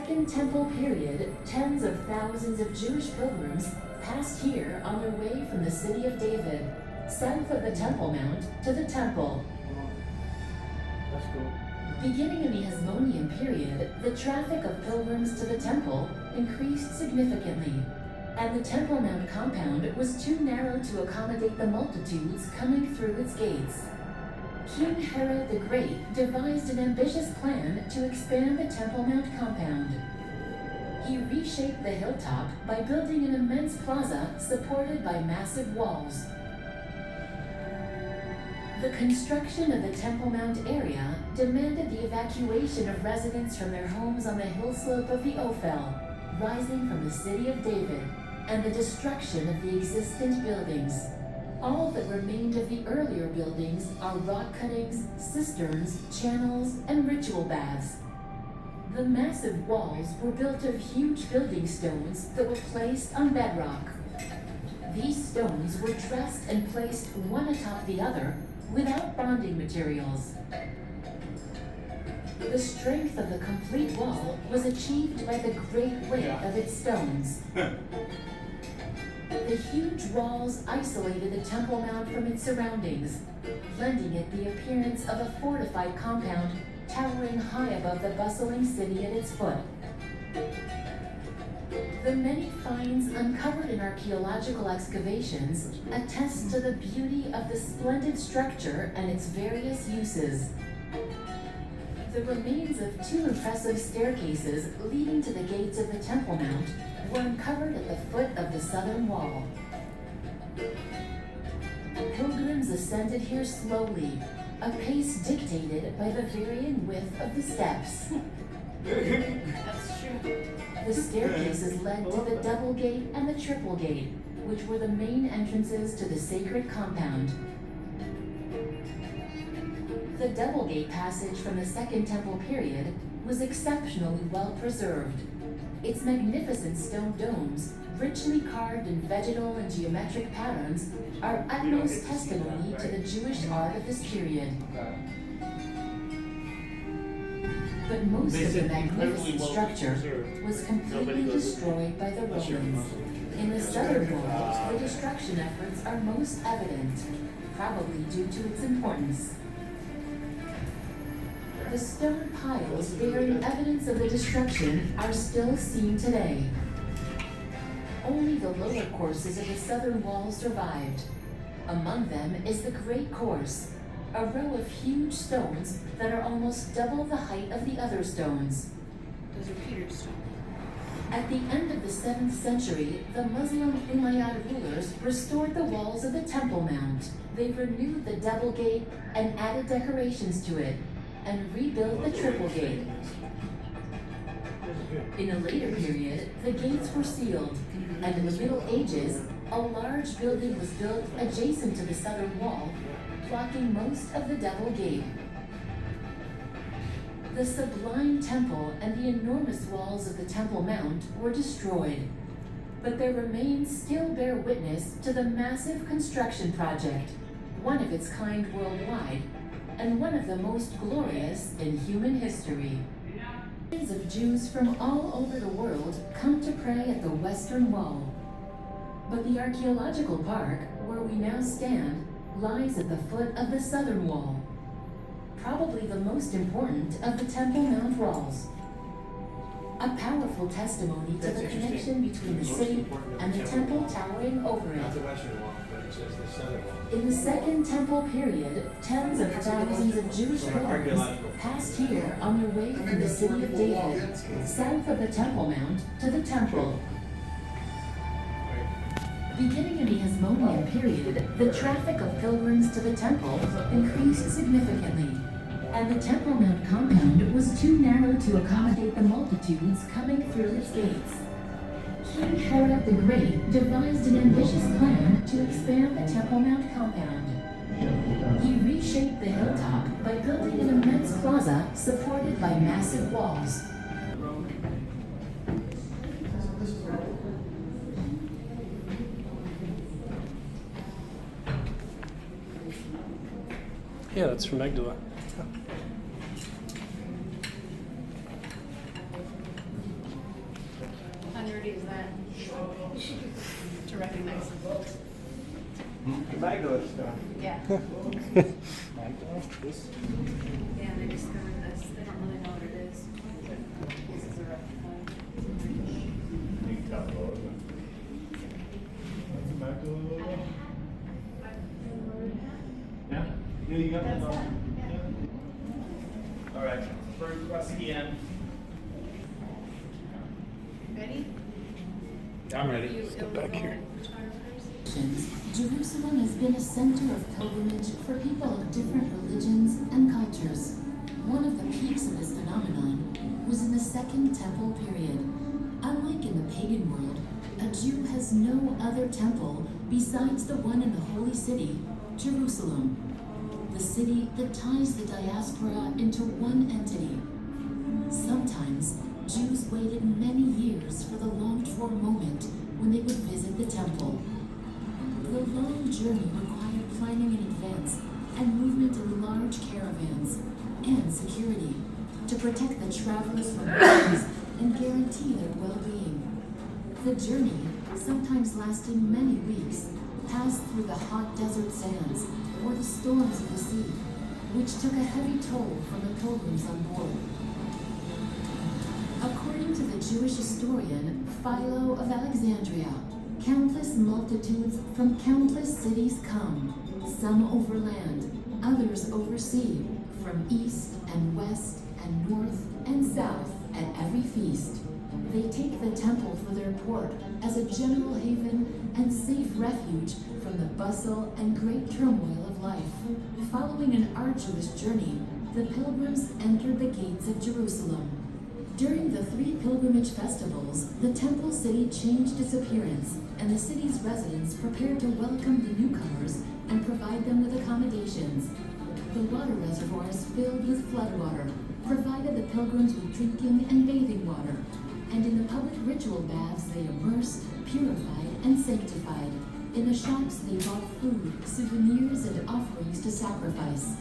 Second Temple period, tens of thousands of Jewish pilgrims passed here on their way from the city of David, south of the Temple Mount, to the Temple. That's cool. Beginning in the Hasmonean period, the traffic of pilgrims to the Temple increased significantly, and the Temple Mount compound was too narrow to accommodate the multitudes coming through its gates. King Herod the Great devised an ambitious plan to expand the Temple Mount compound. He reshaped the hilltop by building an immense plaza supported by massive walls. The construction of the Temple Mount area demanded the evacuation of residents from their homes on the hill slope of the Ophel, rising from the city of David, and the destruction of the existent buildings. All that remained of the earlier buildings are rock cuttings, cisterns, channels, and ritual baths. The massive walls were built of huge building stones that were placed on bedrock. These stones were dressed and placed one atop the other without bonding materials. The strength of the complete wall was achieved by the great weight of its stones. The huge walls isolated the Temple Mount from its surroundings, lending it the appearance of a fortified compound towering high above the bustling city at its foot. The many finds uncovered in archaeological excavations attest to the beauty of the splendid structure and its various uses. The remains of two impressive staircases leading to the gates of the Temple Mount were uncovered at the foot of the southern wall. Pilgrims ascended here slowly, a pace dictated by the varying width of the steps. That's true. The staircases led to the double gate and the triple gate, which were the main entrances to the sacred compound. The double gate passage from the Second Temple period was exceptionally well preserved. Its magnificent stone domes, richly carved in vegetal and geometric patterns, are utmost testimony to the Jewish art of this period. But most of the magnificent structure was completely destroyed by the Romans. In the southern wall, the destruction efforts are most evident, probably due to its importance. The stone piles bearing evidence of the destruction are still seen today. Only the lower courses of the southern wall survived. Among them is the Great Course, a row of huge stones that are almost double the height of the other stones. Those are Peter's stones. At the end of the 7th century, the Muslim Umayyad rulers restored the walls of the Temple Mount. They renewed the double gate and added decorations to it, and rebuilt the triple gate. In a later period, the gates were sealed, and in the Middle Ages, a large building was built adjacent to the southern wall, blocking most of the double gate. The sublime temple and the enormous walls of the Temple Mount were destroyed, but their remains still bear witness to the massive construction project, one of its kind worldwide, and one of the most glorious in human history. Millions of Jews from all over the world come to pray at the Western Wall. But the archaeological park, where we now stand, lies at the foot of the Southern Wall, probably the most important of the Temple Mount walls. A powerful testimony to the connection between the city and the temple towering over Not it. the western wall, but it's just the southern wall. In the Second Temple period, tens of thousands of Jewish pilgrims passed here on their way from the city of David, south of the Temple Mount, to the temple. Beginning in the Hasmonean period, the traffic of pilgrims to the temple increased significantly, and the Temple Mount compound was too narrow to accommodate the multitudes coming through its gates. King Herod the Great devised an ambitious plan to expand the Temple Mount compound. He reshaped the hilltop by building an immense plaza supported by massive walls. Yeah, that's from Magdala. nerdy is that? To recognize the book. The Magdalene stuff. Yeah. Magdalene? This? Yeah, they discovered this. They don't really know what it is. This is a replica. You can tell the logo. That's a Magdalene logo? Yeah? Yeah, you got that logo? Yeah. All right, first request again. Ready? I'm ready. You Step back here. Jerusalem has been a center of pilgrimage for people of different religions and cultures. One of the peaks of this phenomenon was in the Second Temple period. Unlike in the pagan world, a Jew has no other temple besides the one in the holy city, Jerusalem, the city that ties the diaspora into one entity. Sometimes, Jews waited many years for the longed-for moment when they would visit the temple. The long journey required planning in advance and movement in large caravans and security to protect the travelers from enemies and guarantee their well-being. The journey, sometimes lasting many weeks, passed through the hot desert sands or the storms of the sea, which took a heavy toll from the pilgrims on board. According to the Jewish historian Philo of Alexandria, countless multitudes from countless cities come, some over land, others over sea, from east and west and north and south at every feast. They take the temple for their port as a general haven and safe refuge from the bustle and great turmoil of life. Following an arduous journey, the pilgrims entered the gates of Jerusalem. During the 3 pilgrimage festivals, the temple city changed its appearance, and the city's residents prepared to welcome the newcomers and provide them with accommodations. The water reservoirs filled with floodwater provided the pilgrims with drinking and bathing water, and in the public ritual baths they immersed, purified, and sanctified. In the shops they bought food, souvenirs, and offerings to sacrifice.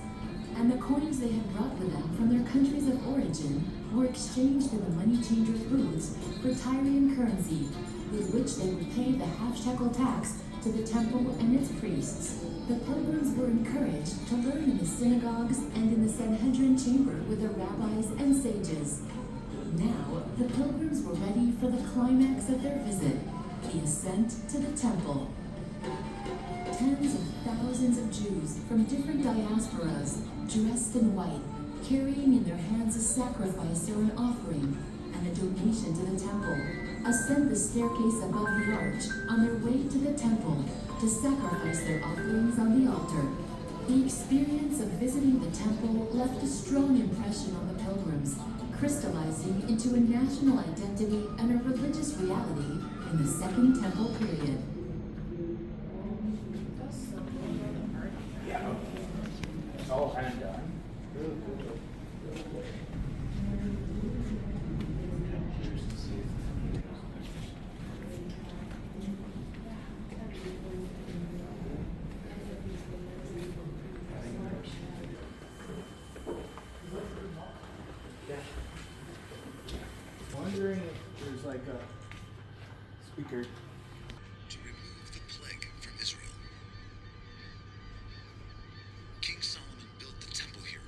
And the coins they had brought with them from their countries of origin were exchanged in the money changers' booths for Tyrian currency, with which they would pay the half-shekel tax to the temple and its priests. The pilgrims were encouraged to learn in the synagogues and in the Sanhedrin chamber with the rabbis and sages. Now, the pilgrims were ready for the climax of their visit, the ascent to the temple. Tens of thousands of Jews from different diasporas, dressed in white, carrying in their hands a sacrifice or an offering, and a donation to the temple, ascend the staircase above the arch on their way to the temple to sacrifice their offerings on the altar. The experience of visiting the temple left a strong impression on the pilgrims, crystallizing into a national identity and a religious reality in the Second Temple period. Yeah. It's all hand done. Wondering if there's like a speaker. To remove the plague from Israel. King Solomon built the temple here,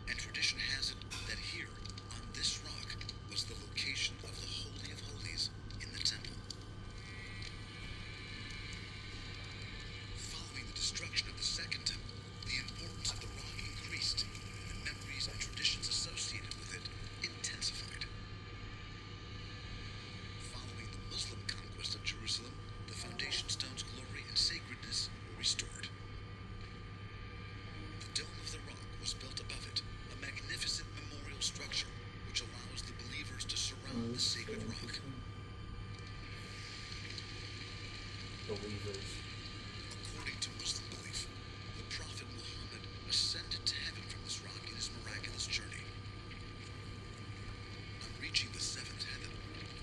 and tradition has it that here, on this rock, was the location of the Holy of Holies in the temple. Following the destruction of the Second Temple, the importance of the rock increased, and the memories and traditions associated with it intensified. Following the Muslim conquest of Jerusalem, the foundation stone's glory and sacredness were restored. The dome of the rock was built above it, a magnificent memorial structure which allows the believers to surround the sacred rock. Believers. According to Muslim belief, the Prophet Muhammad ascended to heaven from this rock in his miraculous journey. On reaching the seventh heaven,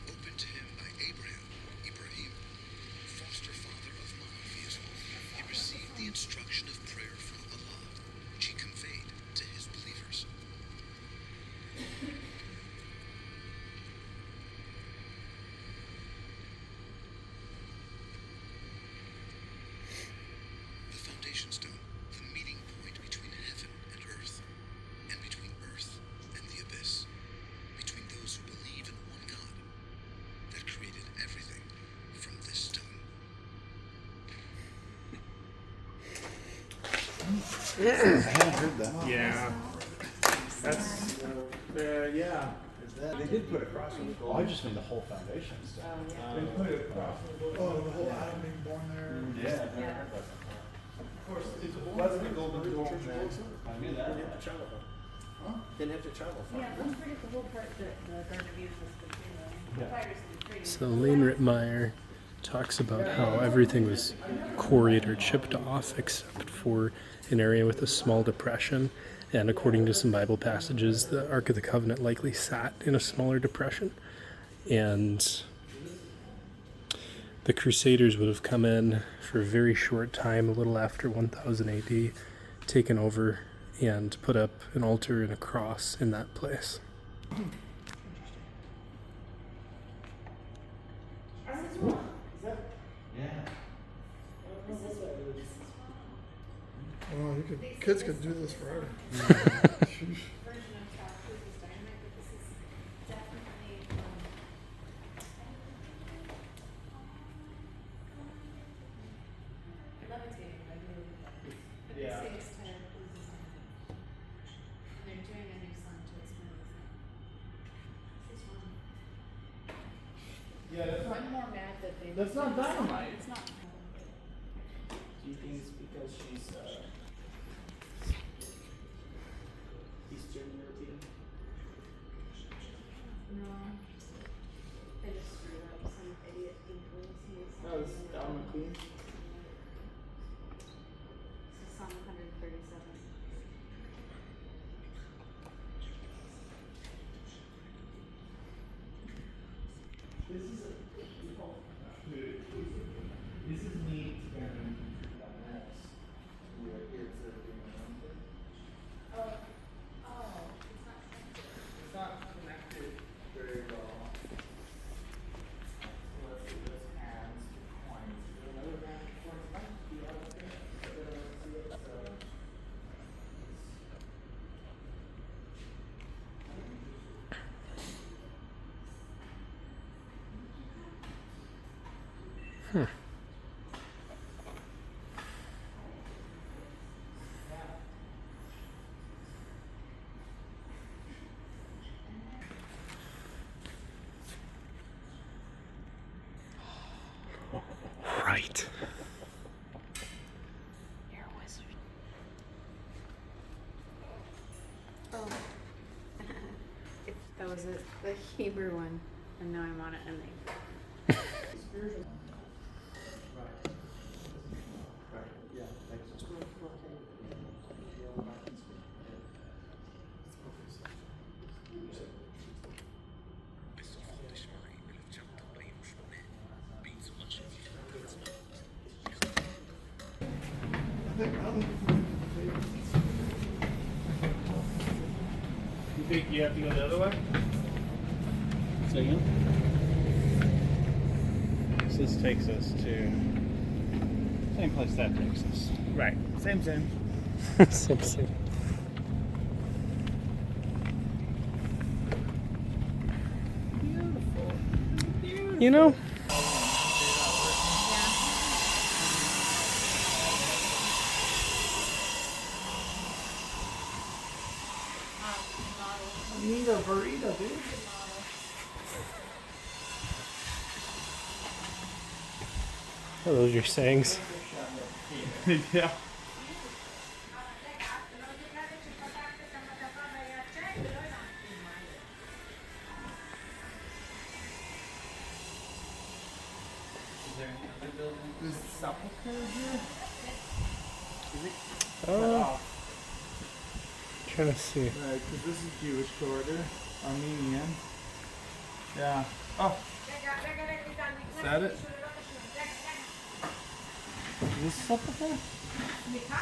opened to him by Ibrahim, foster father of monotheism, he received the instruction of prayer from Allah, which he conveyed to his believers. I haven't heard that. Yeah. That's, yeah. They did put a cross on the gold. Oh, I just mean the whole foundation stuff. They put a cross on the gold. Oh, the whole Adam being born there. Yeah. Yeah. Of course, it wasn't a golden dome then. I knew that. Didn't have to travel far. Huh? Didn't have to travel far. Yeah, let's forget the whole part that the Garden of Eden was good too, though. The fighters did pretty. So Lane Rittmeyer talks about how everything was quarried or chipped off except for an area with a small depression. And according to some Bible passages, the Ark of the Covenant likely sat in a smaller depression. And the Crusaders would have come in for a very short time, a little after 1000 AD, taken over and put up an altar and a cross in that place. Oh, kids could do this forever. Version of Tom Cruise's Dynamite, but this is definitely levitating. I really love it. But Yeah. they say it's Tom Cruise's Dynamite. And they're doing a new song to its movie. This is one. Yeah, that's I'm more mad that they. That's not Dynamite. It's not. Do you think it's because she's Eastern European? No. They just screwed up. Some idiot influenced me. No, this is Don McQueen. This is song 137. This is neat and this. Where it's it's not connected very well. So let's see those hands, coins. Is there another band of coins? Might be out there. See it, Right. You're a wizard. Oh. That was it. The Hebrew one. And now I'm on it and they. You think you have to go the other way? Say again? So this takes us to same place that takes us. Right. Same. Same. You know, I need a burrito, dude. are those your sayings? Yeah. Is sepulchre here? Is it cut off? Trying to see. Right, because this is Jewish quarter, Armenian. Yeah. Oh. Is that it? Is this sepulchre?